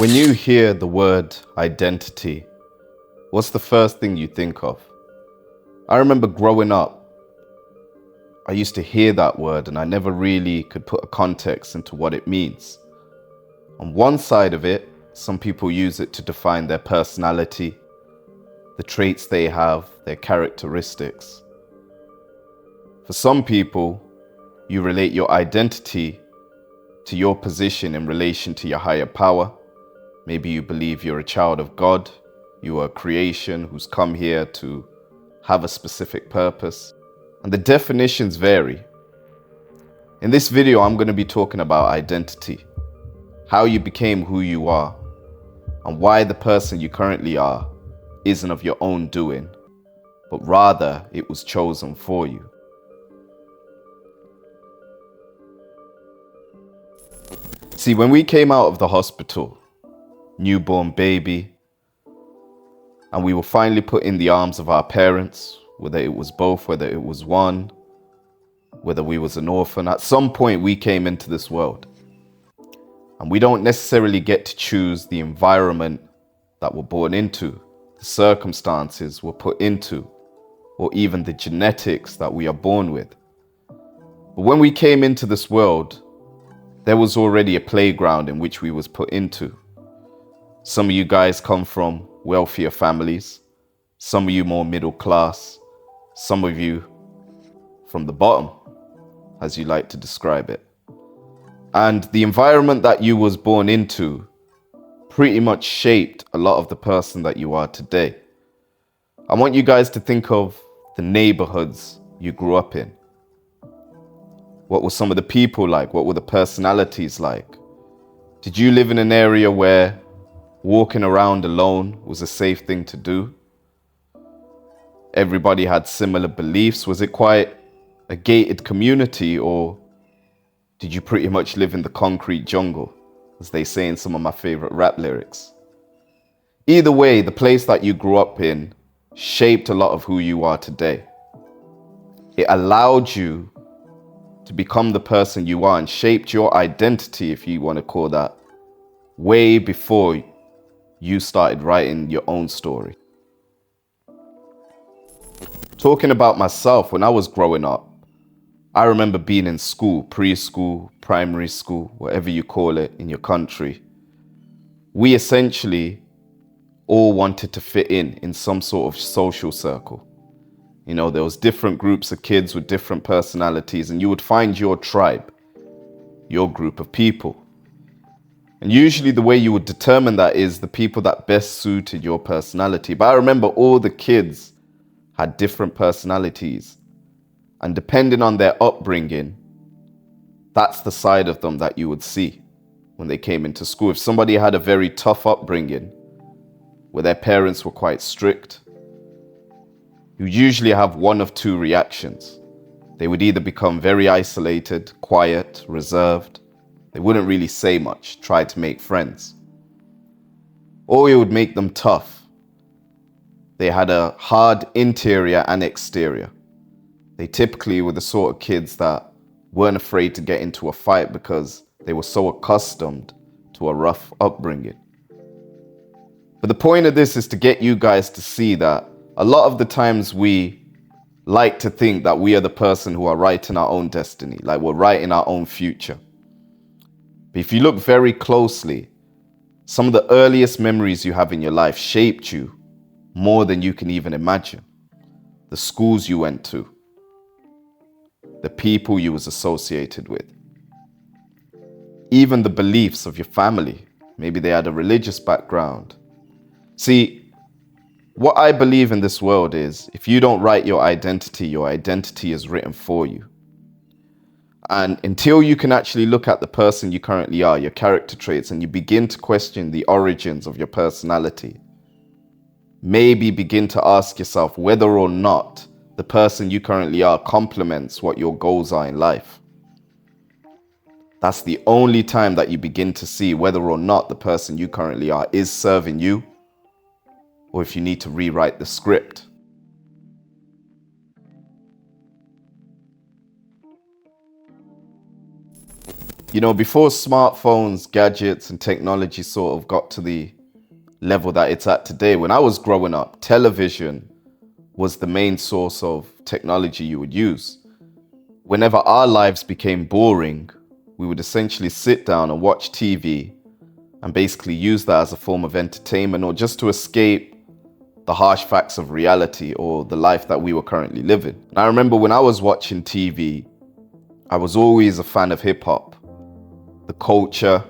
When you hear the word identity, what's the first thing you think of? I remember growing up, I used to hear that word and I never really could put a context into what it means. On one side of it, some people use it to define their personality, the traits they have, their characteristics. For some people, you relate your identity to your position in relation to your higher power. Maybe you believe you're a child of God, you are a creation who's come here to have a specific purpose. And the definitions vary. In this video, I'm going to be talking about identity, how you became who you are, and why the person you currently are isn't of your own doing, but rather it was chosen for you. See, when we came out of the hospital, newborn baby, and we were finally put in the arms of our parents, whether it was both, whether it was one, whether we was an orphan, at some point we came into this world. And we don't necessarily get to choose the environment that we're born into, the circumstances we're put into, or even the genetics that we are born with. But when we came into this world, there was already a playground in which we was put into. Some of you guys come from wealthier families, some of you more middle class, some of you from the bottom, as you like to describe it. And the environment that you was born into pretty much shaped a lot of the person that you are today. I want you guys to think of the neighborhoods you grew up in. What were some of the people like? What were the personalities like? Did you live in an area where walking around alone was a safe thing to do? Everybody had similar beliefs. Was it quite a gated community, or did you pretty much live in the concrete jungle, as they say in some of my favorite rap lyrics? Either way, the place that you grew up in shaped a lot of who you are today. It allowed you to become the person you are and shaped your identity, if you want to call that, way before you started writing your own story. Talking about myself, when I was growing up, I remember being in school, preschool, primary school, whatever you call it in your country. We essentially all wanted to fit in some sort of social circle. You know, there was different groups of kids with different personalities, and you would find your tribe, your group of people. And usually the way you would determine that is the people that best suited your personality. But I remember all the kids had different personalities. And depending on their upbringing, that's the side of them that you would see when they came into school. If somebody had a very tough upbringing, where their parents were quite strict, you usually have one of two reactions. They would either become very isolated, quiet, reserved. They wouldn't really say much, try to make friends. Or it would make them tough. They had a hard interior and exterior. They typically were the sort of kids that weren't afraid to get into a fight because they were so accustomed to a rough upbringing. But the point of this is to get you guys to see that a lot of the times we like to think that we are the person who are writing our own destiny, like we're writing our own future. But if you look very closely, some of the earliest memories you have in your life shaped you more than you can even imagine. The schools you went to, the people you was associated with, even the beliefs of your family. Maybe they had a religious background. See, what I believe in this world is if you don't write your identity is written for you. And until you can actually look at the person you currently are, your character traits, and you begin to question the origins of your personality, maybe begin to ask yourself whether or not the person you currently are complements what your goals are in life. That's the only time that you begin to see whether or not the person you currently are is serving you, or if you need to rewrite the script. Before smartphones, gadgets, and technology sort of got to the level that it's at today, when I was growing up, television was the main source of technology you would use. Whenever our lives became boring, we would essentially sit down and watch TV and basically use that as a form of entertainment or just to escape the harsh facts of reality or the life that we were currently living. And I remember when I was watching TV, I was always a fan of hip hop. The culture,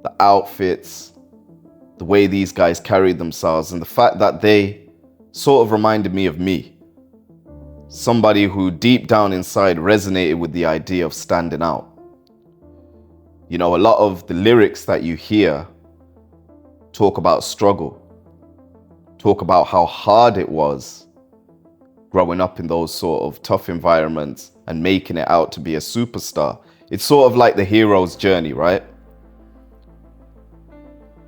the outfits, the way these guys carried themselves, and the fact that they sort of reminded me of me. Somebody who deep down inside resonated with the idea of standing out. A lot of the lyrics that you hear talk about struggle, talk about how hard it was growing up in those sort of tough environments and making it out to be a superstar. It's sort of like the hero's journey, right?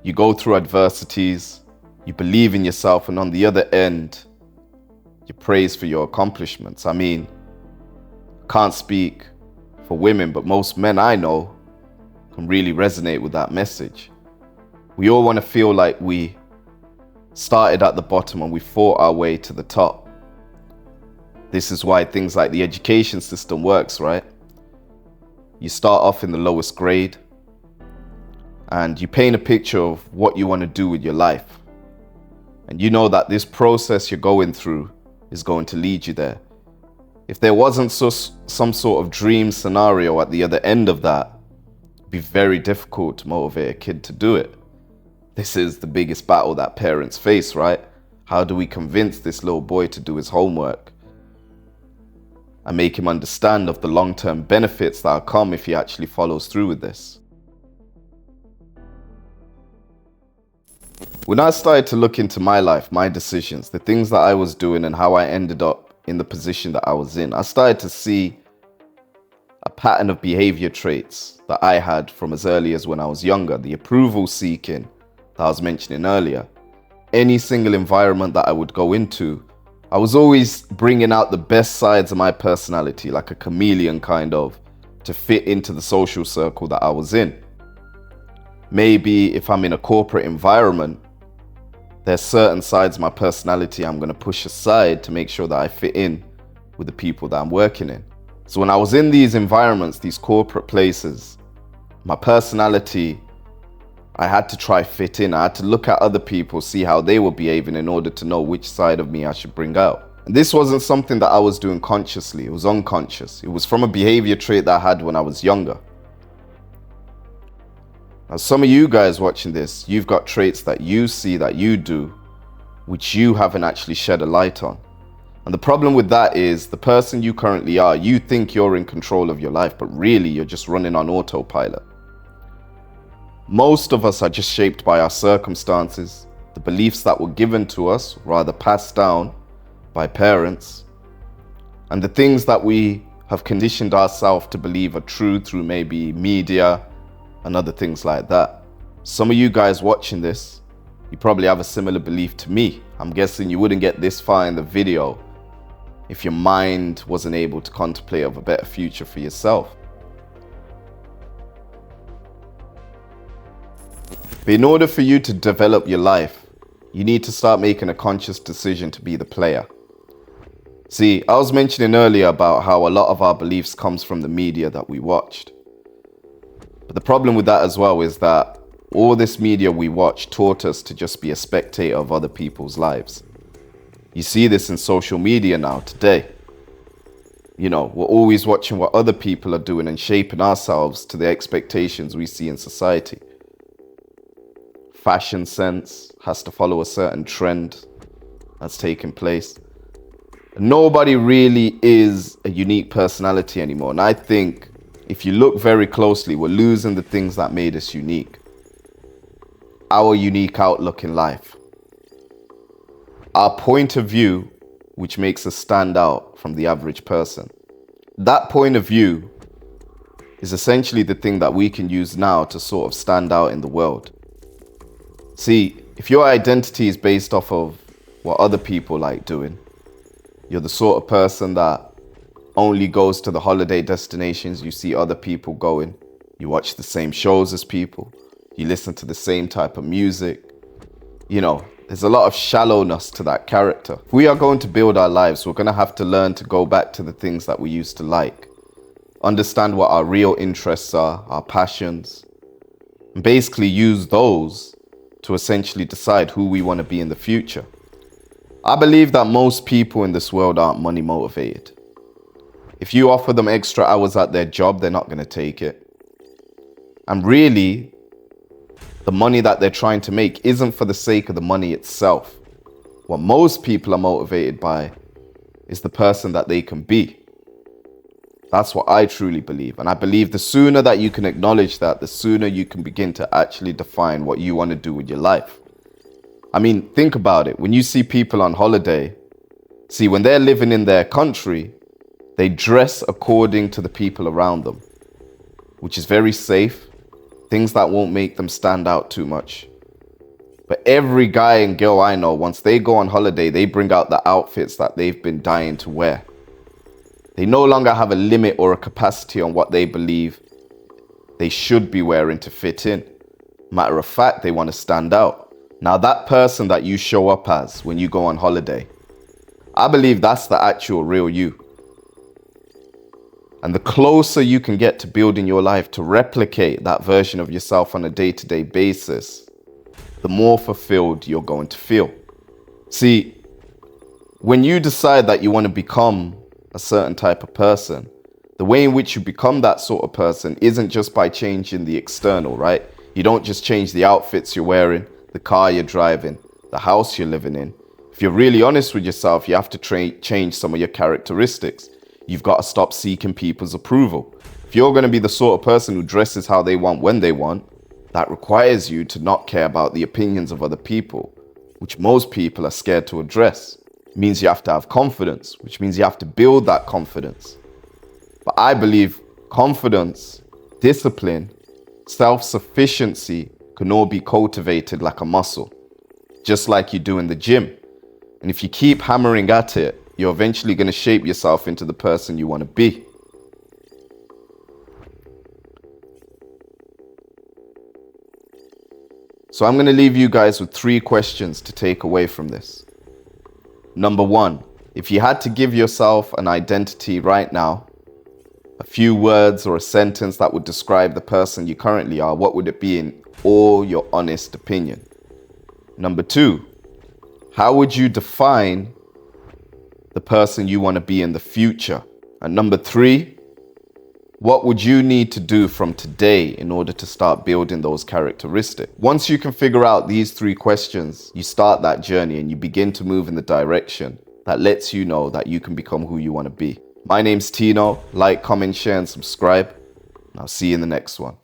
You go through adversities, you believe in yourself, and on the other end, you're praised for your accomplishments. I mean, can't speak for women, but most men I know can really resonate with that message. We all want to feel like we started at the bottom and we fought our way to the top. This is why things like the education system works, right? You start off in the lowest grade and you paint a picture of what you want to do with your life. And you know that this process you're going through is going to lead you there. If there wasn't some sort of dream scenario at the other end of that, it'd be very difficult to motivate a kid to do it. This is the biggest battle that parents face, right? How do we convince this little boy to do his homework and make him understand of the long-term benefits that will come if he actually follows through with this? When I started to look into my life, my decisions, the things that I was doing and how I ended up in the position that I was in, I started to see a pattern of behavior traits that I had from as early as when I was younger. The approval seeking that I was mentioning earlier. Any single environment that I would go into, I was always bringing out the best sides of my personality, like a chameleon kind of, to fit into the social circle that I was in. Maybe if I'm in a corporate environment, there's certain sides of my personality I'm going to push aside to make sure that I fit in with the people that I'm working in. So when I was in these environments, these corporate places, my personality, I had to try fit in. I had to look at other people, see how they were behaving in order to know which side of me I should bring out. And this wasn't something that I was doing consciously. It was unconscious. It was from a behavior trait that I had when I was younger. Now, some of you guys watching this, you've got traits that you see that you do, which you haven't actually shed a light on. And the problem with that is the person you currently are, you think you're in control of your life, but really you're just running on autopilot. Most of us are just shaped by our circumstances, the beliefs that were given to us, rather passed down by parents, and the things that we have conditioned ourselves to believe are true through maybe media and other things like that. Some of you guys watching this, you probably have a similar belief to me. I'm guessing you wouldn't get this far in the video if your mind wasn't able to contemplate of a better future for yourself. But in order for you to develop your life, you need to start making a conscious decision to be the player. See, I was mentioning earlier about how a lot of our beliefs comes from the media that we watched. But the problem with that as well is that all this media we watch taught us to just be a spectator of other people's lives. You see this in social media now today. We're always watching what other people are doing and shaping ourselves to the expectations we see in society. Fashion sense has to follow a certain trend that's taking place. Nobody really is a unique personality anymore. And I think if you look very closely, we're losing the things that made us unique. Our unique outlook in life. Our point of view, which makes us stand out from the average person. That point of view is essentially the thing that we can use now to sort of stand out in the world. See, if your identity is based off of what other people like doing, you're the sort of person that only goes to the holiday destinations you see other people going. You watch the same shows as people. You listen to the same type of music. You know, there's a lot of shallowness to that character. If we are going to build our lives, we're going to have to learn to go back to the things that we used to like. Understand what our real interests are, our passions, and basically use those to essentially decide who we want to be in the future. I believe that most people in this world aren't money motivated. If you offer them extra hours at their job, they're not going to take it. And really, the money that they're trying to make isn't for the sake of the money itself. What most people are motivated by is the person that they can be. That's what I truly believe. And I believe the sooner that you can acknowledge that, the sooner you can begin to actually define what you want to do with your life. I mean, think about it. When you see people on holiday, when they're living in their country, they dress according to the people around them, which is very safe. Things that won't make them stand out too much. But every guy and girl I know, once they go on holiday, they bring out the outfits that they've been dying to wear. They no longer have a limit or a capacity on what they believe they should be wearing to fit in. Matter of fact, they want to stand out. Now, that person that you show up as when you go on holiday, I believe that's the actual real you. And the closer you can get to building your life to replicate that version of yourself on a day-to-day basis, the more fulfilled you're going to feel. See, when you decide that you want to become a certain type of person, the way in which you become that sort of person isn't just by changing the external, right? You don't just change the outfits you're wearing, the car you're driving, the house you're living in. If you're really honest with yourself, you have to change some of your characteristics. You've got to stop seeking people's approval. If you're going to be the sort of person who dresses how they want when they want, that requires you to not care about the opinions of other people, which most people are scared to address. It means you have to have confidence, which means you have to build that confidence. But I believe confidence, discipline, self-sufficiency can all be cultivated like a muscle, just like you do in the gym. And if you keep hammering at it, you're eventually going to shape yourself into the person you want to be. So I'm going to leave you guys with 3 questions to take away from this. Number 1, if you had to give yourself an identity right now, a few words or a sentence that would describe the person you currently are, what would it be in all your honest opinion? Number 2, how would you define the person you want to be in the future? And number 3, what would you need to do from today in order to start building those characteristics? Once you can figure out these 3 questions, you start that journey and you begin to move in the direction that lets you know that you can become who you want to be. My name's Tino. Like, comment, share, and subscribe. And I'll see you in the next one.